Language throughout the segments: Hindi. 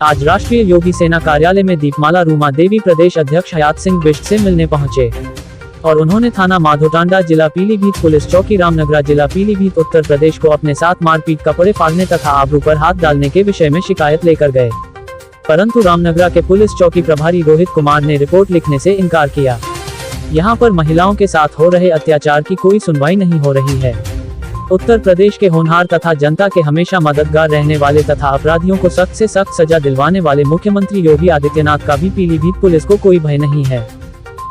आज राष्ट्रीय योगी सेना कार्यालय में दीपमाला रूमा देवी प्रदेश अध्यक्ष हयात सिंह बिष्ट से मिलने पहुंचे और उन्होंने थाना माधोटांडा, जिला पीलीभीत पुलिस चौकी रामनगरा, जिला पीलीभीत उत्तर प्रदेश को अपने साथ मारपीट, कपड़े फाड़ने तथा आबरू पर हाथ डालने के विषय में शिकायत लेकर गए, परंतु रामनगरा के पुलिस चौकी प्रभारी रोहित कुमार ने रिपोर्ट लिखने से इनकार किया। यहाँ पर महिलाओं के साथ हो रहे अत्याचार की कोई सुनवाई नहीं हो रही है। उत्तर प्रदेश के होनहार तथा जनता के हमेशा मददगार रहने वाले तथा अपराधियों को सख्त से सख्त सजा दिलवाने वाले मुख्यमंत्री योगी आदित्यनाथ का भी पीलीभीत पुलिस को कोई भय नहीं है।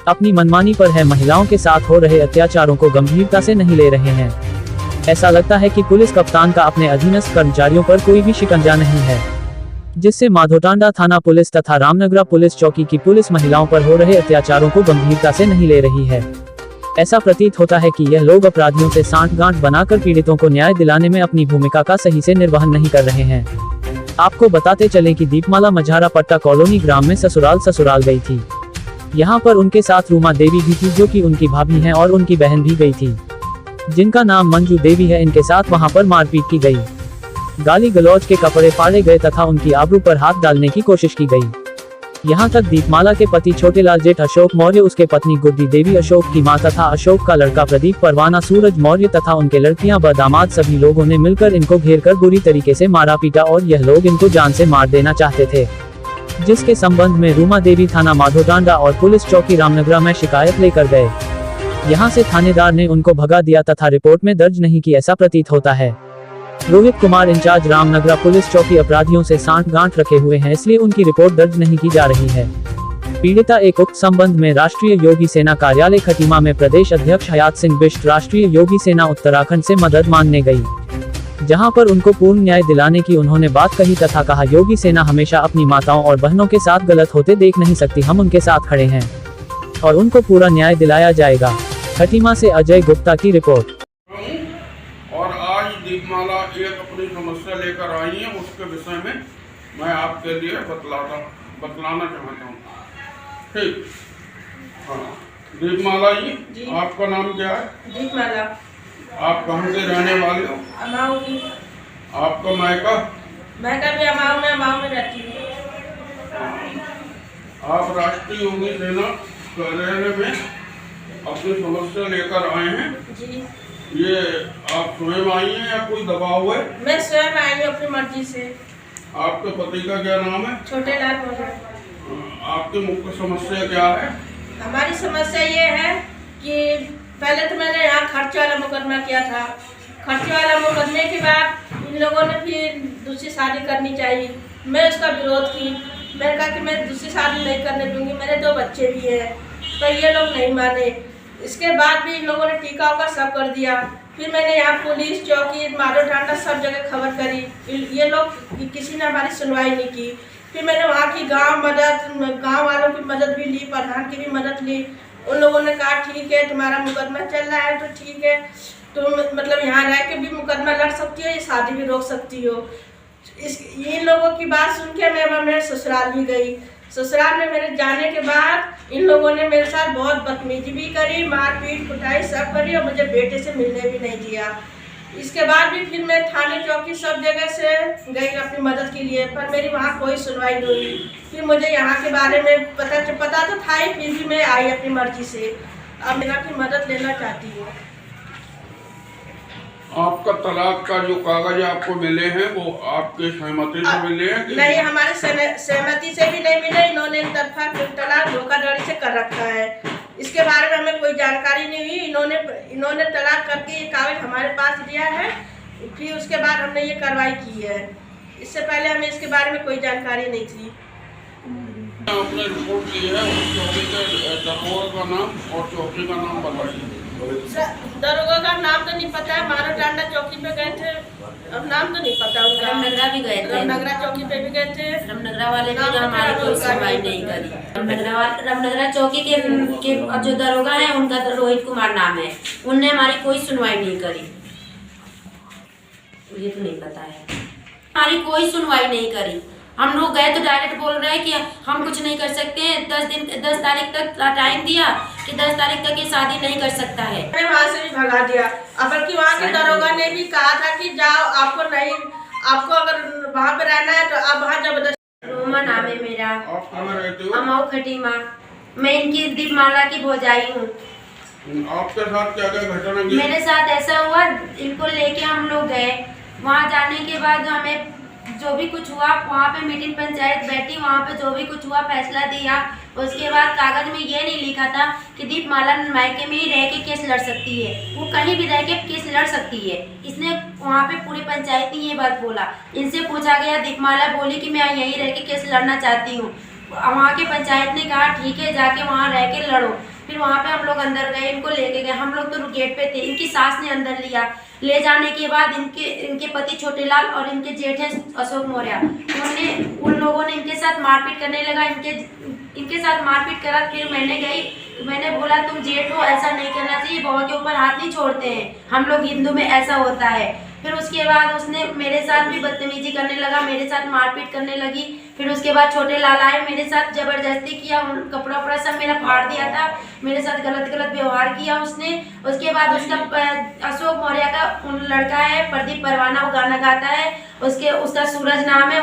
अपनी मनमानी पर है, महिलाओं के साथ हो रहे अत्याचारों को गंभीरता से नहीं ले रहे हैं। ऐसा लगता है कि पुलिस कप्तान का अपने अधीनस्थ कर्मचारियों पर कोई भी शिकंजा नहीं है, जिससे माधोटांडा थाना पुलिस तथा रामनगरा पुलिस चौकी की पुलिस महिलाओं पर हो रहे अत्याचारों को गंभीरता से नहीं ले रही है। ऐसा प्रतीत होता है कि यह लोग अपराधियों से सांठगांठ बनाकर पीड़ितों को न्याय दिलाने में अपनी भूमिका का सही से निर्वहन नहीं कर रहे हैं। आपको बताते चलें कि दीपमाला मझारा पट्टा कॉलोनी ग्राम में ससुराल गई थी। यहाँ पर उनके साथ रूमा देवी भी थी, जो कि उनकी भाभी हैं, और उनकी बहन भी गई थी, जिनका नाम मंजू देवी है। इनके साथ वहाँ पर मारपीट की गई, गाली गलौज के कपड़े फाड़े गए तथा उनकी आबरू पर हाथ डालने की कोशिश की गई। यहाँ तक दीपमाला के पति छोटेलाल जेठ अशोक मौर्य, उसके पत्नी गुड्डी देवी, अशोक की मां तथा अशोक का लड़का प्रदीप परवाना, सूरज मौर्य तथा उनके लड़कियां व दामाद, सभी लोगों ने मिलकर इनको घेरकर बुरी तरीके से मारा पीटा और यह लोग इनको जान से मार देना चाहते थे, जिसके संबंध में रूमा देवी थाना माधोटांडा और पुलिस चौकी रामनगरा में शिकायत लेकर गए। यहाँ से थानेदार ने उनको भगा दिया तथा रिपोर्ट में दर्ज नहीं की, ऐसा प्रतीत होता है। रोहित कुमार इंचार्ज रामनगरा पुलिस चौकी अपराधियों से सांठगांठ रखे हुए हैं, इसलिए उनकी रिपोर्ट दर्ज नहीं की जा रही है। पीड़िता एक उक्त संबंध में राष्ट्रीय योगी सेना कार्यालय खटीमा में प्रदेश अध्यक्ष हयात सिंह बिष्ट, राष्ट्रीय योगी सेना उत्तराखंड से मदद मांगने गई, जहां पर उनको पूर्ण न्याय दिलाने की उन्होंने बात कही तथा कहा, योगी सेना हमेशा अपनी माताओं और बहनों के साथ गलत होते देख नहीं सकती, हम उनके साथ खड़े हैं और उनको पूरा न्याय दिलाया जाएगा। खटीमा से अजय गुप्ता की रिपोर्ट। और आज दीपमाला एक अपनी समस्या लेकर आई है, उसके विषय में मैं आपके लिए बतलाना चाहता हूँ। ठीक, हाँ दीपमाला जी, आपका नाम क्या है? दीपमाला। आप कहाँ से रहने वाले हो? अमाऊ की। आपका मायका? मायका भी अमाऊ में रहती हूँ। आप राष्ट्रीय योगी सेना कार्यालय में अपनी समस्या लेकर आए हैं जी। ये आप स्वयं आई हैं या कोई दबाव है? मैं स्वयं आई हूँ अपनी मर्जी से। आपके पति का क्या नाम है? छोटेलाल मौर्य। आपकी मुख्य समस्या क्या है? हमारी समस्या ये है कि पहले तो मैंने यहाँ खर्चे वाला मुकदमा किया था। खर्चे वाला मुकदमे के बाद इन लोगों ने फिर दूसरी शादी करनी चाहिए, मैं उसका विरोध की। मैंने कहा कि मैं दूसरी शादी नहीं करने दूंगी, मेरे 2 बच्चे भी हैं, तो ये लोग नहीं माने। इसके बाद भी इन लोगों ने टीका उका सब कर दिया। फिर मैंने यहाँ पुलिस चौकी माधोटांडा सब जगह खबर करी, ये लोग किसी ने हमारी सुनवाई नहीं की। फिर मैंने वहाँ की गांव वालों की मदद भी ली, प्रधान की भी मदद ली। उन लोगों ने कहा ठीक है, तुम्हारा मुकदमा चल रहा है तो ठीक है, तुम मतलब यहाँ रह के भी मुकदमा लड़ सकती हो, ये शादी भी रोक सकती हो। इन लोगों की बात सुन के मैं मेरे ससुराल भी गई। ससुराल में मेरे जाने के बाद इन लोगों ने मेरे साथ बहुत बदतमीजी भी करी, मारपीट कुटाई सब करी और मुझे बेटे से मिलने भी नहीं दिया। इसके बाद भी फिर मैं थाने चौकी सब जगह से गई अपनी मदद के लिए, पर मेरी वहाँ कोई सुनवाई नहीं हुई। फिर मुझे यहाँ के बारे में पता तो था ही, फिर भी मैं आई अपनी मर्जी से। अब मेरा की मदद लेना चाहती हूँ। आपका तलाक का जो कागज आपको मिले हैं वो आपके सहमति से मिले हैं? नहीं, हमारे सहमति से भी नहीं मिले। इन्होंने तरफा तलाक धोखाधड़ी से कर रखा है, इसके बारे में हमें कोई जानकारी नहीं हुई। इन्होंने तलाक करके ये कागज हमारे पास दिया है, फिर उसके बाद हमने ये कार्रवाई की है। इससे पहले हमें इसके बारे में कोई जानकारी नहीं थी। आपने रिपोर्ट ली है, उस चौकी के दरोगा का नाम और चौकी का नाम बताइए। दरोगा का नाम तो नहीं पता है, माधोटांडा चौकी पे गए थे, अब नाम तो नहीं पता उनका। रामनगरा भी गए थे, रामनगरा चौकी पे भी गए थे। रामनगरा वाले ने जो हमारी कोई सुनवाई नहीं करी। रामनगरा चौकी के जो दरोगा है उनका तो रोहित कुमार नाम है, उनने हमारी कोई सुनवाई नहीं करी। ये तो नहीं पता है, हमारी कोई सुनवाई नहीं करी। हम लोग गए तो डायरेक्ट बोल रहे हैं कि हम कुछ नहीं कर सकते हैं। 10 तारीख तक टाइम दिया कि 10 तारीख तक ये शादी नहीं कर सकता है। मैंने वहाँ से भी भगा दिया। अब बल्कि वहाँ के दरोगा ने भी कहा था कि जाओ, आपको अगर वहाँ पे रहना है तो आप वहाँ जबरदस्ती रोमा नाम है मेरा। आप कहाँ रहते हो? अमाऊ खटीमा। मैं इनकी दीपमाला की भौजाई हूँ। आपके साथ क्या क्या घटना की? मेरे साथ ऐसा हुआ, इनको लेके हम लोग गए। वहाँ जाने के बाद हमें जो भी कुछ हुआ, वहाँ पे मीटिंग पंचायत बैठी, वहाँ पे जो भी कुछ हुआ फैसला दिया। उसके बाद कागज में ये नहीं लिखा था कि दीपमाला मायके में ही रह के केस लड़ सकती है, वो कहीं भी रह के केस लड़ सकती है। इसने वहाँ पे पूरी पंचायत ने ये बात बोला। इनसे पूछा गया, दीपमाला बोली कि मैं यहीं रह के केस लड़ना चाहती हूँ। वहाँ के पंचायत ने कहा ठीक है, जाके वहाँ रह के लड़ो। फिर वहाँ पे हम लोग अंदर गए, इनको लेके गए। हम लोग तो गेट पे थे, इनकी सास ने अंदर लिया। ले जाने के बाद इनके पति छोटेलाल और इनके जेठ हैं अशोक मौर्य, उन लोगों ने इनके साथ मारपीट करने लगा। इनके साथ मारपीट करा। फिर मैंने गई, मैंने बोला तुम जेठ हो, ऐसा नहीं करना चाहिए, बहू के ऊपर हाथ नहीं छोड़ते हैं, हम लोग हिंदू में ऐसा होता है। फिर उसके बाद उसने मेरे साथ भी बदतमीजी करने लगा, मेरे साथ मारपीट करने लगी। फिर उसके बाद छोटे लाल आए, मेरे साथ जबरदस्ती किया, कपड़ा वपड़ा सब मेरा फाड़ दिया था, मेरे साथ गलत व्यवहार किया उसने। उसके बाद उसका अशोक मौर्य का लड़का है प्रदीप परवाना, वो गाना गाता है, उसका सूरज नाम है,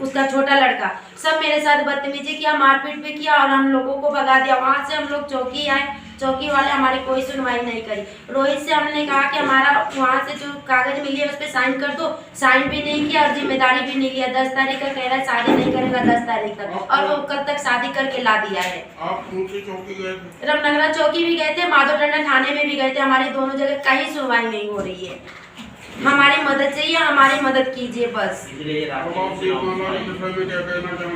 उसका छोटा लड़का, सब मेरे साथ बदतमीजी किया, मारपीट भी किया और हम लोगों को भगा दिया। वहाँ से हम लोग चौकी आए, चौकी वाले हमारी कोई सुनवाई नहीं करी। रोहित से हमने कहा कि हमारा वहाँ से जो कागज मिली है उस पर साइन कर दो, साइन भी नहीं किया और जिम्मेदारी भी नहीं लिया। 10 तारीख का कह रहा है शादी नहीं करेगा 10 तारीख तक, और वो कल तक शादी करके ला दिया है। आप कौन सी चौकी गए थे? रामनगरा चौकी भी गए थे, माधोटांडा थाने में भी गए थे, हमारी दोनों जगह कहीं सुनवाई नहीं हो रही है। हमारी मदद चाहिए, हमारी मदद कीजिए बस।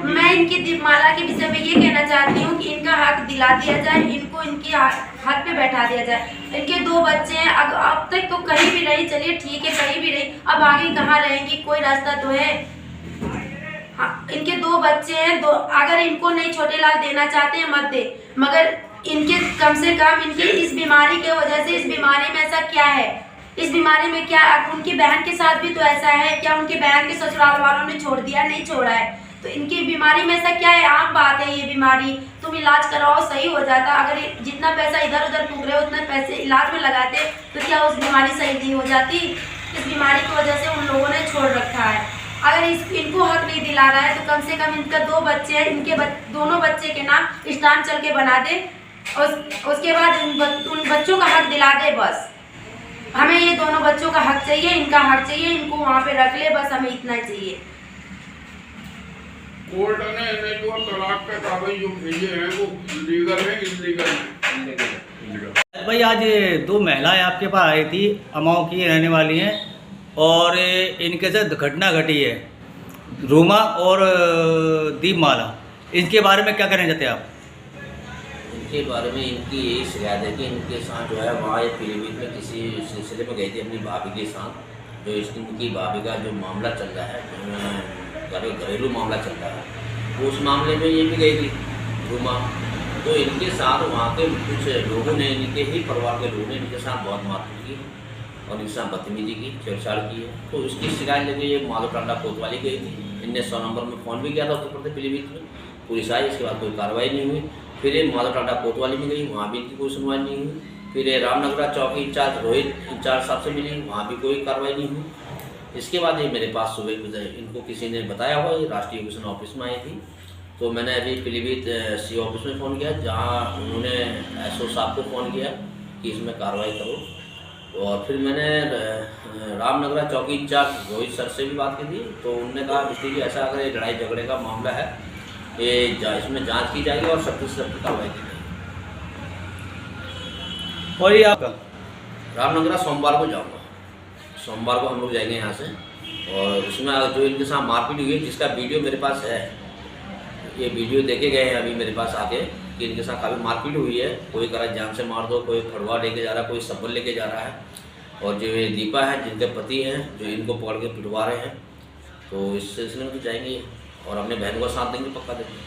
मैं इनकी दीपमाला के विषय में ये कहना चाहती हूँ कि इनका हक दिला दिया जाए, इनको इनके हक पे बैठा दिया जाए। इनके 2 बच्चे हैं, अब तक तो कहीं भी रही, चलिए ठीक है कहीं भी रही, अब आगे कहाँ रहेंगी, कोई रास्ता तो है। इनके 2 बच्चे हैं, अगर इनको नहीं छोटेलाल देना चाहते हैं मत दे, मगर इनके कम से कम इनकी इस बीमारी की वजह से, इस बीमारी में ऐसा क्या है, इस बीमारी में क्या, उनकी बहन के साथ भी तो ऐसा है क्या? उनकी बहन के ससुराल वालों ने छोड़ दिया? नहीं छोड़ा है। तो इनकी बीमारी में ऐसा क्या है? आम बात है ये बीमारी, तुम इलाज कराओ सही हो जाता। अगर जितना पैसा इधर उधर फूक रहे हो उतना पैसे इलाज में लगाते तो क्या उस बीमारी सही नहीं हो जाती? इस बीमारी की वजह से उन लोगों ने छोड़ रखा है। अगर इनको हक नहीं दिला रहा है तो कम से कम इनका 2 बच्चे हैं, इनके दोनों बच्चे के नाम स्टाम्प चल के बना दे, और उसके बाद उन बच्चों का हक दिला दे। बस हमें ये दोनों बच्चों का हक चाहिए, इनका हक चाहिए, इनको वहाँ पे रख ले, बस हमें इतना चाहिए। कोर्ट ने इन्हें जो तलाक के कागज जो भेजे हैं वो लीगल है इलीगल है? भाई आज 2 महिलाएं आपके पास आई थी, अमाऊ की रहने वाली हैं, और इनके साथ घटना घटी है, रोमा और दीपमाला। इनके बारे में क्या कहना चाहते हैं आप? इनके बारे में इनकी यही शिकायत है कि इनके साथ जो है वहाँ एक पीलीभीत में किसी सिलसिले में गई थी अपनी भाभी के साथ, जो इनकी भाभी का जो मामला चल रहा है, घरेलू मामला चल रहा है, तो उस मामले में ये भी गई थी रूमा। तो इनके साथ वहाँ के कुछ लोगों ने, इनके ही परिवार के लोगों ने इनके साथ बहुत मारपीट की और इनके साथ बदतमीजी की, छेड़छाड़ की है। तो इसकी शिकायत लेके ये माधोटांडा कोतवाली गई थी। इनने 100 नंबर में फ़ोन भी किया था उत्तर प्रदेश पीलीभीत में, पुलिस आई, इसके बाद कोई कार्रवाई नहीं हुई। फिर ये माधोटांडा कोतवाली में गई, वहाँ भी इनकी कोई सुनवाई नहीं हुई। फिर ये रामनगरा चौकी इंचार्ज रोहित इंचार्ज साहब से मिली, वहाँ भी कोई कार्रवाई नहीं हुई। इसके बाद ये मेरे पास सुबह इनको किसी ने बताया हुआ, ये राष्ट्रीय योगेशन ऑफिस में आई थी। तो मैंने अभी पीलीभीत सी ऑफिस में फ़ोन किया, जहाँ उन्होंने एसओ साहब को फ़ोन किया कि इसमें कार्रवाई करो। और फिर मैंने रामनगरा चौकी इंचार्ज रोहित सर से भी बात की थी, तो उन्होंने कहा कि ऐसा अगर ये लड़ाई झगड़े का मामला है, ये इसमें जांच की जाएगी और सख्त से सख्त कार्रवाई की जाएगी। और ये आपका रामनगरा सोमवार को जाऊंगा, सोमवार को हम लोग जाएंगे यहाँ से। और इसमें जो इनके साथ मारपीट हुई है, जिसका वीडियो मेरे पास है, ये वीडियो देखे गए हैं अभी मेरे पास आके कि इनके साथ काफ़ी मारपीट हुई है। कोई कह रहा है जान से मार दो, कोई फड़वा लेके जा रहा है, कोई सब्बल लेके जा रहा है। और जो ये दीपा है, जिनके पति हैं, जो इनको पकड़ के पिटवा रहे हैं, तो इस सिलसिले में तो जाएंगे और अपने बहन को साथ देंगे, पक्का देंगे।